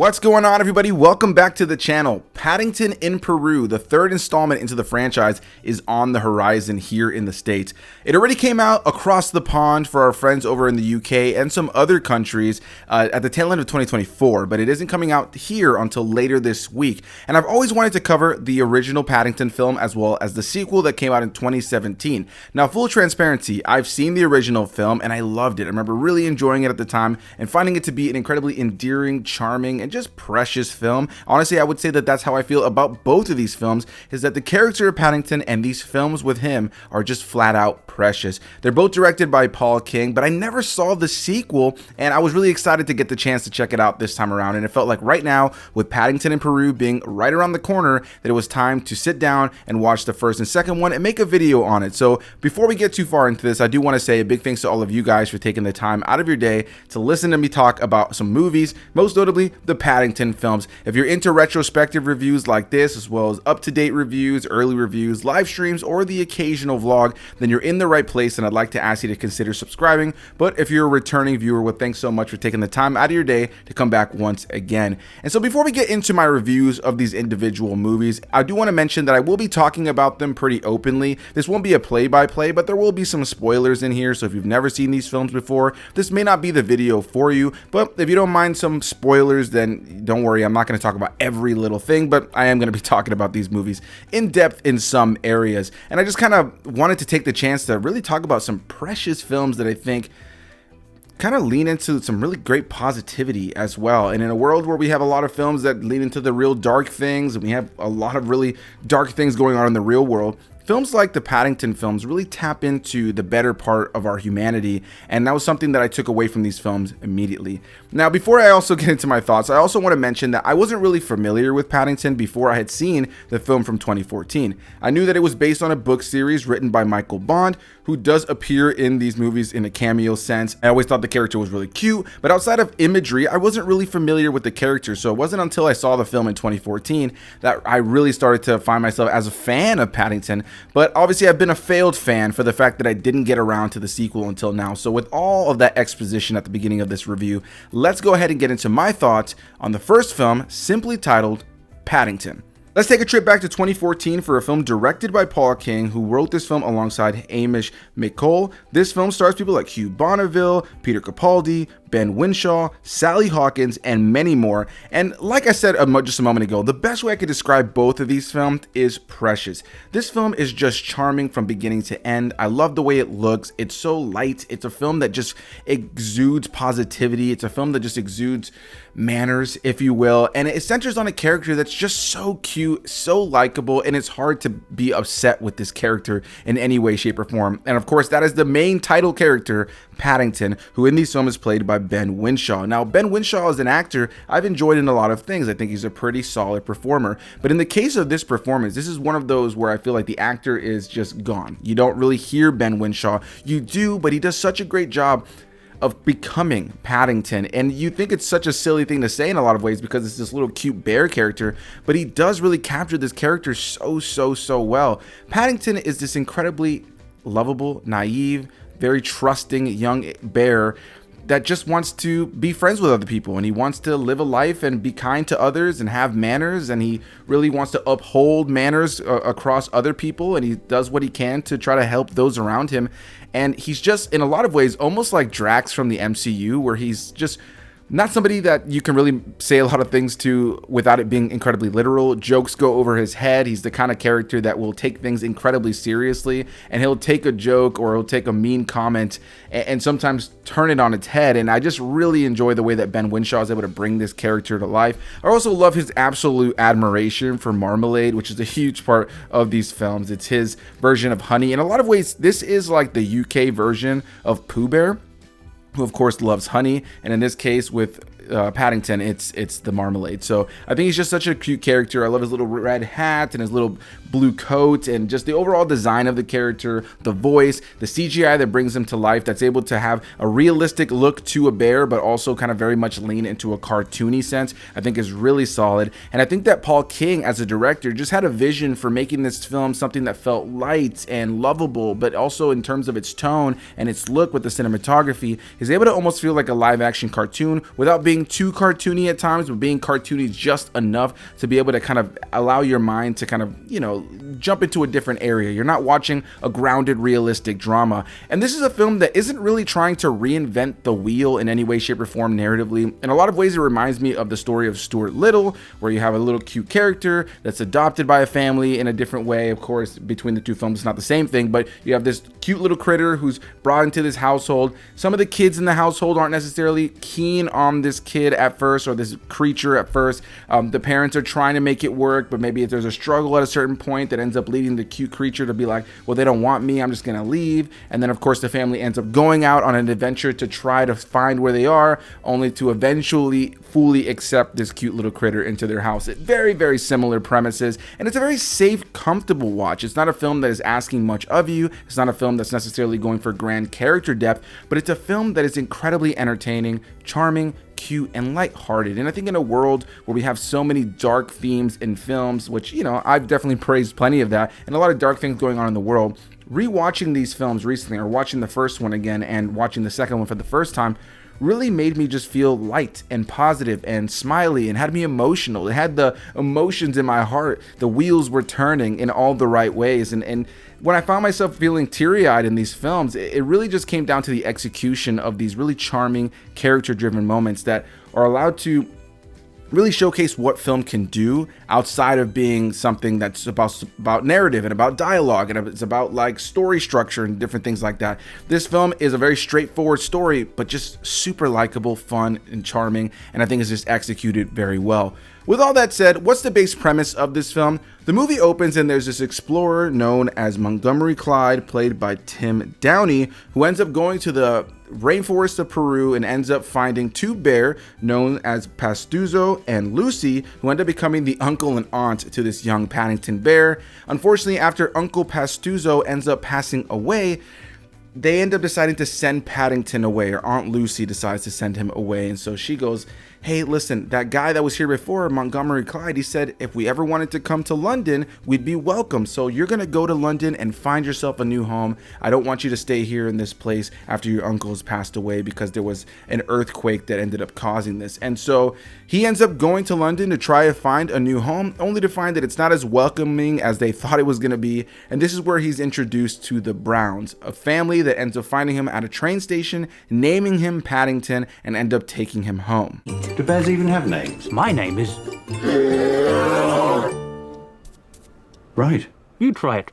What's going on, everybody? Welcome back to the channel. Paddington in Peru, the third installment into the franchise, is on the horizon here in the States. It already came out across the pond for our friends over in the UK and some other countries at the tail end of 2024, but it isn't coming out here until later this week. And I've always wanted to cover the original Paddington film as well as the sequel that came out in 2017. Now, full transparency, I've seen the original film and I loved it. I remember really enjoying it at the time and finding it to be an incredibly endearing, charming, and just precious film. Honestly, I would say that that's how I feel about both of these films, is that the character of Paddington and these films with him are just flat out precious. They're both directed by Paul King, but I never saw the sequel, and I was really excited to get the chance to check it out this time around. And it felt like right now, with Paddington in Peru being right around the corner, that it was time to sit down and watch the first and second one and make a video on it. So before we get too far into this, I do want to say a big thanks to all of you guys for taking the time out of your day to listen to me talk about some movies, most notably the Paddington films. If you're into retrospective reviews like this, as well as up-to-date reviews, early reviews, live streams, or the occasional vlog, then you're in the right place, and I'd like to ask you to consider subscribing. But if you're a returning viewer, well, thanks so much for taking the time out of your day to come back once again. And so before we get into my reviews of these individual movies, I do want to mention that I will be talking about them pretty openly. This won't be a play-by-play, but there will be some spoilers in here, so if you've never seen these films before, this may not be the video for you. But if you don't mind some spoilers, then don't worry, I'm not going to talk about every little thing, but I am going to be talking about these movies in depth in some areas. And I just kind of wanted to take the chance to really talk about some precious films that I think kind of lean into some really great positivity as well. And in a world where we have a lot of films that lean into the real dark things, and we have a lot of really dark things going on in the real world, films like the Paddington films really tap into the better part of our humanity, and that was something that I took away from these films immediately. Now, before I also get into my thoughts, I also want to mention that I wasn't really familiar with Paddington before I had seen the film from 2014. I knew that it was based on a book series written by Michael Bond, who does appear in these movies in a cameo sense. I always thought the character was really cute, but outside of imagery, I wasn't really familiar with the character, so it wasn't until I saw the film in 2014 that I really started to find myself as a fan of Paddington. But obviously I've been a failed fan for the fact that I didn't get around to the sequel until now. So with all of that exposition at the beginning of this review, let's go ahead and get into my thoughts on the first film, simply titled Paddington. Let's take a trip back to 2014 for a film directed by Paul King, who wrote this film alongside Hamish McColl. This film stars people like Hugh, Bonneville, Peter Capaldi, Ben Whinshaw, Sally Hawkins, and many more. And like I said just a moment ago, the best way I could describe both of these films is precious. This film is just charming from beginning to end. I love the way it looks. It's so light. It's a film that just exudes positivity. It's a film that just exudes manners, if you will. And it centers on a character that's just so cute, so likable, and it's hard to be upset with this character in any way, shape, or form. And of course, that is the main title character, Paddington, who in these films is played by Ben Whinshaw. Now, Ben Whinshaw is an actor I've enjoyed in a lot of things. I think he's a pretty solid performer. But in the case of this performance, this is one of those where I feel like the actor is just gone. You don't really hear Ben Whinshaw. You do, but he does such a great job of becoming Paddington. And you think it's such a silly thing to say in a lot of ways because it's this little cute bear character, but he does really capture this character so well. Paddington is this incredibly lovable, naive, very trusting young bear that just wants to be friends with other people, and he wants to live a life and be kind to others and have manners, and he really wants to uphold manners across other people, and he does what he can to try to help those around him. And he's just, in a lot of ways, almost like Drax from the MCU, where he's just not somebody that you can really say a lot of things to without it being incredibly literal. Jokes go over his head. He's the kind of character that will take things incredibly seriously, and he'll take a joke or he'll take a mean comment and sometimes turn it on its head. And I just really enjoy the way that Ben Whinshaw is able to bring this character to life. I also love his absolute admiration for marmalade, which is a huge part of these films. It's his version of honey. In a lot of ways, this is like the UK version of Pooh Bear, who of course loves honey, and in this case with Paddington, it's the marmalade. So I think he's just such a cute character. I love his little red hat and his little blue coat, and just the overall design of the character, the voice, the CGI that brings him to life, that's able to have a realistic look to a bear, but also kind of very much lean into a cartoony sense, I think is really solid. And I think that Paul King, as a director, just had a vision for making this film something that felt light and lovable, but also in terms of its tone and its look with the cinematography, is able to almost feel like a live action cartoon without being being too cartoony at times, but being cartoony just enough to be able to kind of allow your mind to kind of, jump into a different area. You're not watching a grounded, realistic drama. And this is a film that isn't really trying to reinvent the wheel in any way, shape, or form narratively. In a lot of ways, it reminds me of the story of Stuart Little, where you have a little cute character that's adopted by a family in a different way. Of course, between the two films, it's not the same thing, but you have this cute little critter who's brought into this household. Some of the kids in the household aren't necessarily keen on this kid at first, or this creature at first. The parents are trying to make it work, but maybe if there's a struggle at a certain point that ends up leading the cute creature to be like, well, they don't want me, I'm just gonna leave. And then of course the family ends up going out on an adventure to try to find where they are, only to eventually fully accept this cute little critter into their house. Very, very similar premises, and it's a very safe, comfortable watch. It's not a film that is asking much of you. It's not a film that's necessarily going for grand character depth, but it's a film that is incredibly entertaining, charming, cute, and lighthearted. And I think in a world where we have so many dark themes in films, which, I've definitely praised plenty of that, and a lot of dark things going on in the world, rewatching these films recently, or watching the first one again and watching the second one for the first time, really made me just feel light and positive and smiley, and had me emotional. It had the emotions in my heart. The wheels were turning in all the right ways. And when I found myself feeling teary-eyed in these films, it really just came down to the execution of these really charming, character-driven moments that are allowed to really showcase what film can do outside of being something that's about narrative and about dialogue, and it's about like story structure and different things like that. This film is a very straightforward story, but just super likable, fun, and charming, and I think it's just executed very well. With all that said, what's the base premise of this film? The movie opens and there's this explorer known as Montgomery Clyde, played by Tim Downey, who ends up going to the rainforest of Peru and ends up finding two bears known as Pastuzo and Lucy, who end up becoming the uncle and aunt to this young Paddington bear. Unfortunately, after Uncle Pastuzo ends up passing away, they end up deciding to send Paddington away, or Aunt Lucy decides to send him away. And so she goes, hey, listen, that guy that was here before, Montgomery Clyde, he said if we ever wanted to come to London, we'd be welcome. So you're going to go to London and find yourself a new home. I don't want you to stay here in this place after your uncle's passed away, because there was an earthquake that ended up causing this. And so he ends up going to London to try to find a new home, only to find that it's not as welcoming as they thought it was going to be. And this is where he's introduced to the Browns, a family that ends up finding him at a train station, naming him Paddington, and end up taking him home. Do bears even have names? My name is... Right. You try it.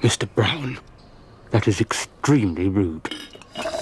Mr. Brown, that is extremely rude.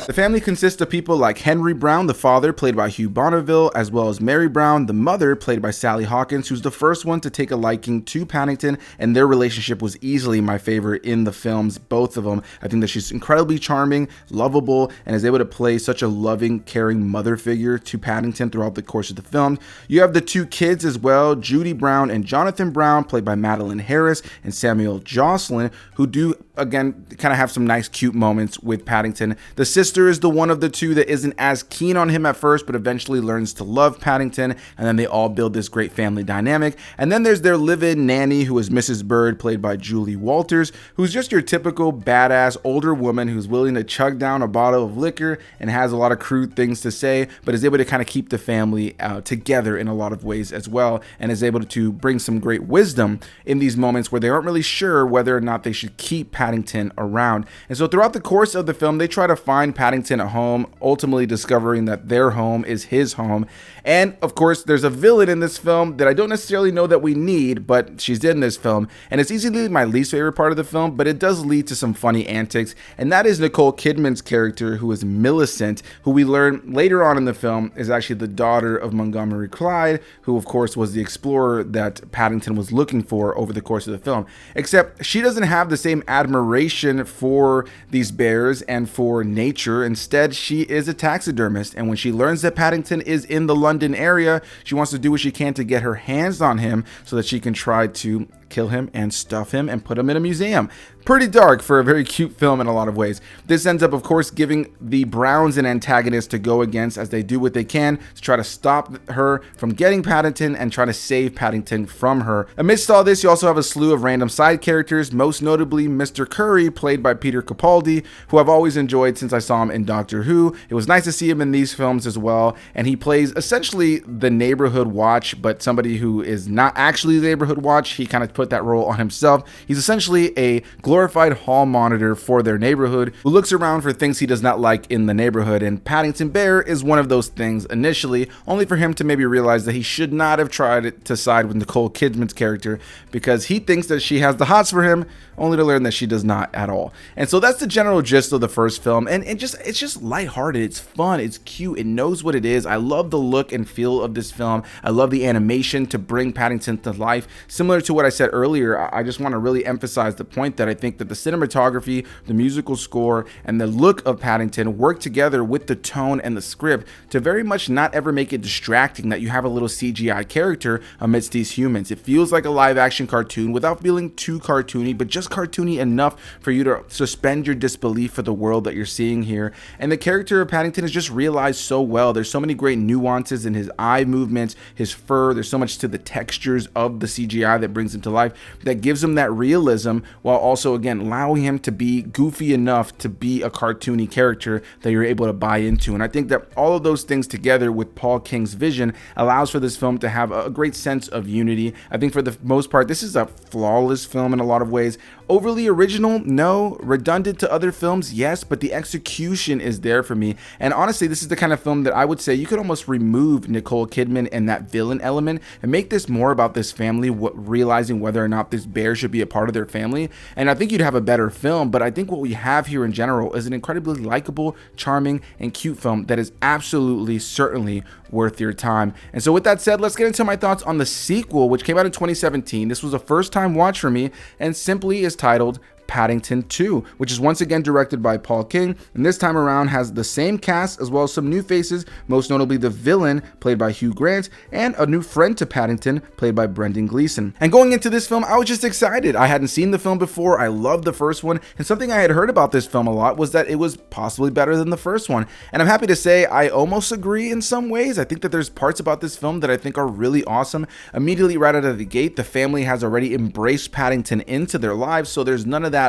The family consists of people like Henry Brown, the father, played by Hugh Bonneville, as well as Mary Brown, the mother, played by Sally Hawkins, who's the first one to take a liking to Paddington, and their relationship was easily my favorite in the films, both of them. I think that she's incredibly charming, lovable, and is able to play such a loving, caring mother figure to Paddington throughout the course of the film. You have the two kids as well, Judy Brown and Jonathan Brown, played by Madeline Harris and Samuel Jocelyn, who do, again, kind of have some nice, cute moments with Paddington. The sister is the one of the two that isn't as keen on him at first, but eventually learns to love Paddington, and then they all build this great family dynamic. And then there's their live-in nanny, who is Mrs. Bird, played by Julie Walters, who's just your typical badass older woman who's willing to chug down a bottle of liquor and has a lot of crude things to say, but is able to kind of keep the family together in a lot of ways as well, and is able to bring some great wisdom in these moments where they aren't really sure whether or not they should keep Paddington around. And so throughout the course of the film, they try to find Paddington at home, ultimately discovering that their home is his home. And of course, there's a villain in this film that I don't necessarily know that we need, but she's in this film, and it's easily my least favorite part of the film, but it does lead to some funny antics, and that is Nicole Kidman's character, who is Millicent, who we learn later on in the film is actually the daughter of Montgomery Clyde, who of course was the explorer that Paddington was looking for over the course of the film. Except she doesn't have the same admiration for these bears and for nature. Instead, she is a taxidermist, and when she learns that Paddington is in the London area, she wants to do what she can to get her hands on him so that she can try to kill him and stuff him and put him in a museum. Pretty dark for a very cute film in a lot of ways. This ends up, of course, giving the Browns an antagonist to go against as they do what they can to try to stop her from getting Paddington and try to save Paddington from her. Amidst all this, you also have a slew of random side characters, most notably Mr. Curry, played by Peter Capaldi, who I've always enjoyed since I saw him in Doctor Who. It was nice to see him in these films as well, and he plays essentially the neighborhood watch, but somebody who is not actually the neighborhood watch. He kind of put that role on himself. He's essentially a glorified hall monitor for their neighborhood who looks around for things he does not like in the neighborhood, and Paddington Bear is one of those things initially, only for him to maybe realize that he should not have tried to side with Nicole Kidman's character because he thinks that she has the hots for him, only to learn that she does not at all. And so that's the general gist of the first film, and it's just lighthearted, it's fun, it's cute, it knows what it is. I love the look and feel of this film. I love the animation to bring Paddington to life. Similar to what I said earlier, I just want to really emphasize the point that I think that the cinematography, the musical score, and the look of Paddington work together with the tone and the script to very much not ever make it distracting that you have a little CGI character amidst these humans. It feels like a live action cartoon without feeling too cartoony, but just cartoony enough for you to suspend your disbelief for the world that you're seeing here. And the character of Paddington is just realized so well. There's so many great nuances in his eye movements, his fur. There's so much to the textures of the CGI that brings him to life that gives him that realism while also, again, allowing him to be goofy enough to be a cartoony character that you're able to buy into. And I think that all of those things together with Paul King's vision allows for this film to have a great sense of unity. I think for the most part, this is a flawless film in a lot of ways. Overly original? No. Redundant to other films? Yes, but the execution is there for me. And honestly, this is the kind of film that I would say you could almost remove Nicole Kidman and that villain element and make this more about this family realizing whether or not this bear should be a part of their family. And I think you'd have a better film, but I think what we have here in general is an incredibly likable, charming, and cute film that is absolutely, certainly worth your time. And so with that said, let's get into my thoughts on the sequel, which came out in 2017. This was a first-time watch for me and simply is titled Paddington 2, which is once again directed by Paul King, and this time around has the same cast as well as some new faces, most notably the villain played by Hugh Grant and a new friend to Paddington played by Brendan Gleeson. And going into this film, I was just excited. I hadn't seen the film before. I loved the first one, and something I had heard about this film a lot was that it was possibly better than the first one. And I'm happy to say I almost agree in some ways. I think that there's parts about this film that I think are really awesome. Immediately right out of the gate, the family has already embraced Paddington into their lives, so there's none of that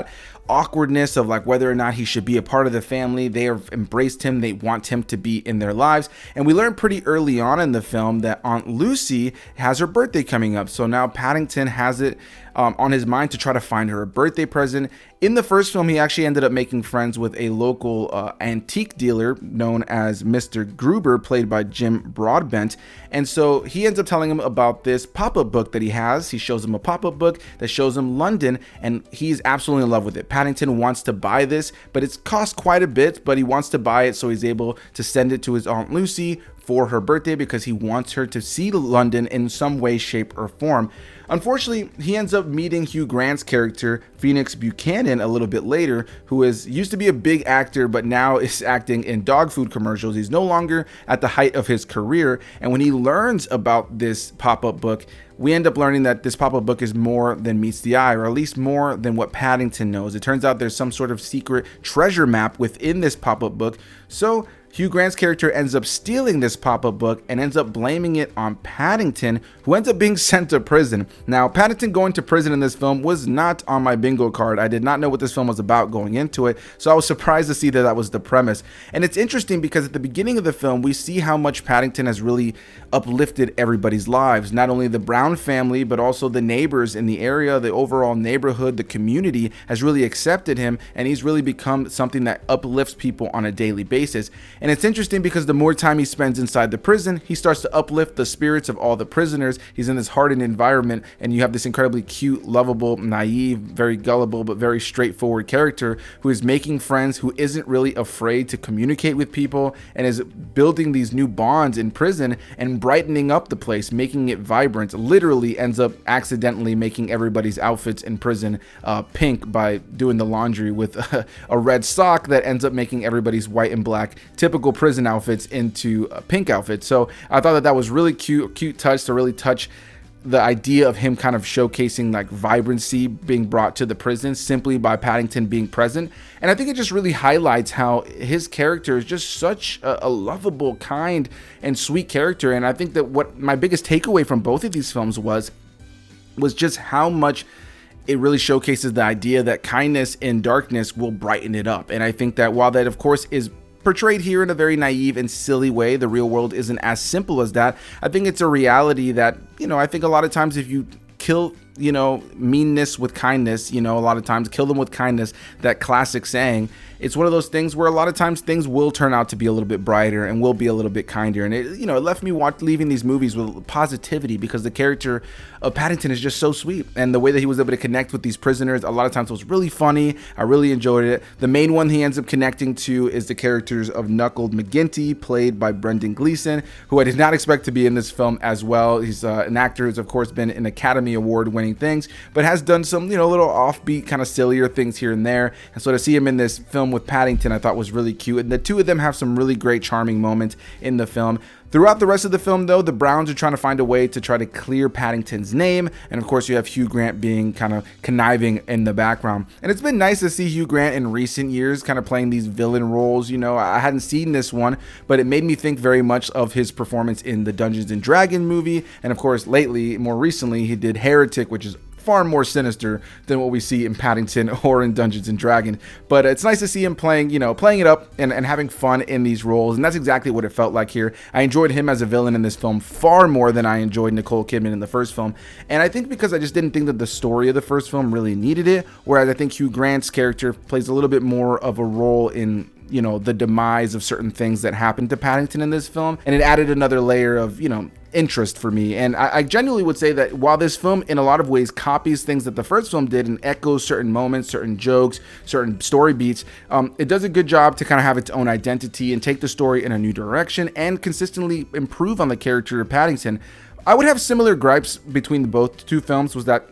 awkwardness of like whether or not he should be a part of the family. They have embraced him. They want him to be in their lives. And we learned pretty early on in the film that Aunt Lucy has her birthday coming up. So now Paddington has it on his mind to try to find her a birthday present. In the first film, he actually ended up making friends with a local antique dealer known as Mr. Gruber, played by Jim Broadbent. And so he ends up telling him about this pop-up book that he has. He shows him a pop-up book that shows him London, and he's absolutely in love with it. Paddington wants to buy this, but it's cost quite a bit, but he wants to buy it so he's able to send it to his Aunt Lucy for her birthday because he wants her to see London in some way, shape, or form. Unfortunately, he ends up meeting Hugh Grant's character, Phoenix Buchanan, a little bit later, who used to be a big actor, but now is acting in dog food commercials. He's no longer at the height of his career. And when he learns about this pop-up book, we end up learning that this pop-up book is more than meets the eye, or at least more than what Paddington knows. It turns out there's some sort of secret treasure map within this pop-up book. So Hugh Grant's character ends up stealing this pop-up book and ends up blaming it on Paddington, who ends up being sent to prison. Now, Paddington going to prison in this film was not on my bingo card. I did not know what this film was about going into it, so I was surprised to see that that was the premise. And it's interesting because at the beginning of the film, we see how much Paddington has really uplifted everybody's lives. Not only the Brown family, but also the neighbors in the area, the overall neighborhood, the community has really accepted him, and he's really become something that uplifts people on a daily basis. And it's interesting because the more time he spends inside the prison, he starts to uplift the spirits of all the prisoners. He's in this hardened environment, and you have this incredibly cute, lovable, naive, very gullible, but very straightforward character who is making friends, who isn't really afraid to communicate with people, and is building these new bonds in prison and brightening up the place, making it vibrant. Literally ends up accidentally making everybody's outfits in prison pink by doing the laundry with a red sock that ends up making everybody's white and black typical prison outfits into pink outfits. So I thought that that was really cute touch to really touch the idea of him kind of showcasing like vibrancy being brought to the prison simply by Paddington being present. And I think it just really highlights how his character is just such a lovable, kind, and sweet character. And I think that what my biggest takeaway from both of these films was just how much it really showcases the idea that kindness in darkness will brighten it up. And I think that while that, of course, is portrayed here in a very naive and silly way, the real world isn't as simple as that. I think it's a reality that, I think a lot of times if you kill, meanness with kindness, a lot of times kill them with kindness, that classic saying, it's one of those things where a lot of times things will turn out to be a little bit brighter and will be a little bit kinder. And it left me leaving these movies with positivity, because the character of Paddington is just so sweet. And the way that he was able to connect with these prisoners, a lot of times was really funny. I really enjoyed it. The main one he ends up connecting to is the characters of Knuckled McGinty, played by Brendan Gleeson, who I did not expect to be in this film as well. He's an actor who's, of course, been in Academy Award winning things, but has done some, little offbeat, kind of sillier things here and there. And so to see him in this film with Paddington, I thought was really cute. And the two of them have some really great, charming moments in the film. Throughout the rest of the film, though, the Browns are trying to find a way to try to clear Paddington's name. And of course, you have Hugh Grant being kind of conniving in the background. And it's been nice to see Hugh Grant in recent years kind of playing these villain roles. I hadn't seen this one, but it made me think very much of his performance in the Dungeons and Dragons movie. And of course, more recently, he did Heretic, which is far more sinister than what we see in Paddington or in Dungeons and Dragons. But it's nice to see him playing it up and having fun in these roles. And that's exactly what it felt like here. I enjoyed him as a villain in this film far more than I enjoyed Nicole Kidman in the first film. And I think because I just didn't think that the story of the first film really needed it. Whereas I think Hugh Grant's character plays a little bit more of a role in the demise of certain things that happened to Paddington in this film. And it added another layer of, interest for me. And I genuinely would say that while this film in a lot of ways copies things that the first film did and echoes certain moments, certain jokes, certain story beats, it does a good job to kind of have its own identity and take the story in a new direction and consistently improve on the character of Paddington. I would have similar gripes between both two films, was that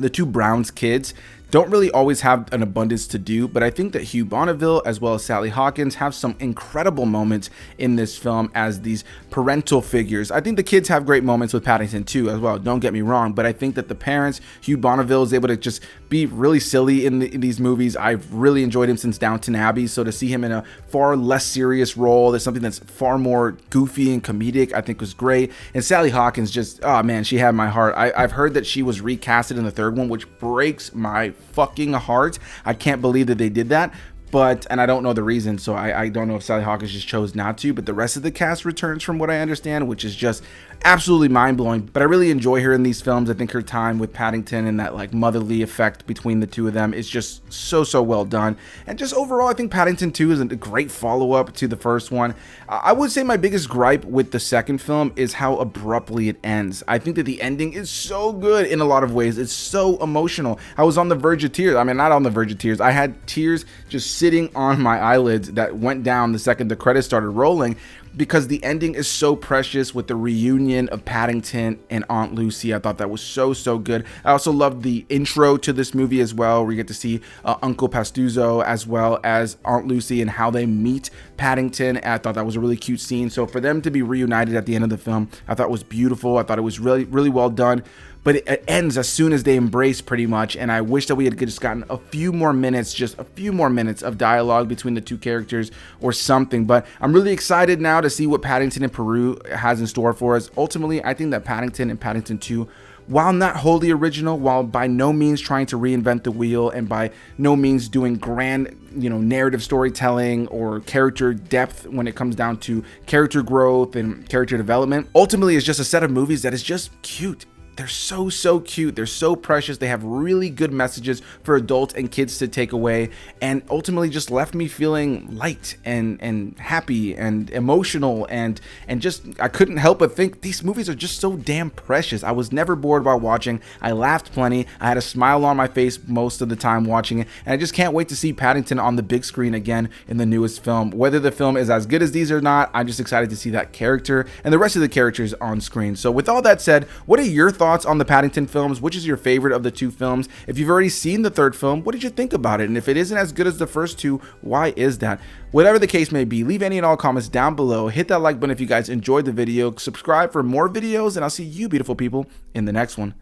the two Browns kids don't really always have an abundance to do, but I think that Hugh Bonneville as well as Sally Hawkins have some incredible moments in this film as these parental figures. I think the kids have great moments with Paddington too as well, don't get me wrong, but I think that the parents, Hugh Bonneville is able to just be really silly in these movies. I've really enjoyed him since Downton Abbey, so to see him in a far less serious role, there's something that's far more goofy and comedic, I think was great. And Sally Hawkins just, oh man, she had my heart. I've heard that she was recasted in the third one, which breaks my fucking heart. I can't believe that they did that. And I don't know the reason, so I don't know if Sally Hawkins just chose not to, but the rest of the cast returns from what I understand, which is just absolutely mind-blowing. But I really enjoy her in these films. I think her time with Paddington and that like motherly effect between the two of them is just so well done. And just overall, I think Paddington 2 is a great follow-up to the first one. I would say my biggest gripe with the second film is how abruptly it ends. I think that the ending is so good in a lot of ways. It's so emotional. I was on the verge of tears. I mean, not on the verge of tears. I had tears just sitting on my eyelids that went down the second the credits started rolling, because the ending is so precious with the reunion of Paddington and Aunt Lucy. I thought that was so good. I also loved the intro to this movie as well, where you get to see Uncle Pastuzo as well as Aunt Lucy and how they meet Paddington. And I thought that was a really cute scene. So for them to be reunited at the end of the film, I thought was beautiful. I thought it was really well done. But it ends as soon as they embrace, pretty much, and I wish that we had just gotten a few more minutes of dialogue between the two characters or something. But I'm really excited now to see what Paddington in Peru has in store for us. Ultimately, I think that Paddington and Paddington 2, while not wholly original, while by no means trying to reinvent the wheel and by no means doing grand, narrative storytelling or character depth when it comes down to character growth and character development, ultimately is just a set of movies that is just cute. They're so cute. They're so precious. They have really good messages for adults and kids to take away, and ultimately just left me feeling light and happy and emotional and just, I couldn't help but think these movies are just so damn precious. I was never bored while watching. I laughed plenty. I had a smile on my face most of the time watching it, and I just can't wait to see Paddington on the big screen again in the newest film. Whether the film is as good as these or not, I'm just excited to see that character and the rest of the characters on screen. So with all that said, what are your thoughts thoughts on the Paddington films. Which is your favorite of the two films? If you've already seen the third film, what did you think about it? And if it isn't as good as the first two, why is that? Whatever the case may be, leave any and all comments down below. Hit that like button if you guys enjoyed the video. Subscribe for more videos, and I'll see you beautiful people in the next one.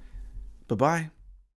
Bye-bye.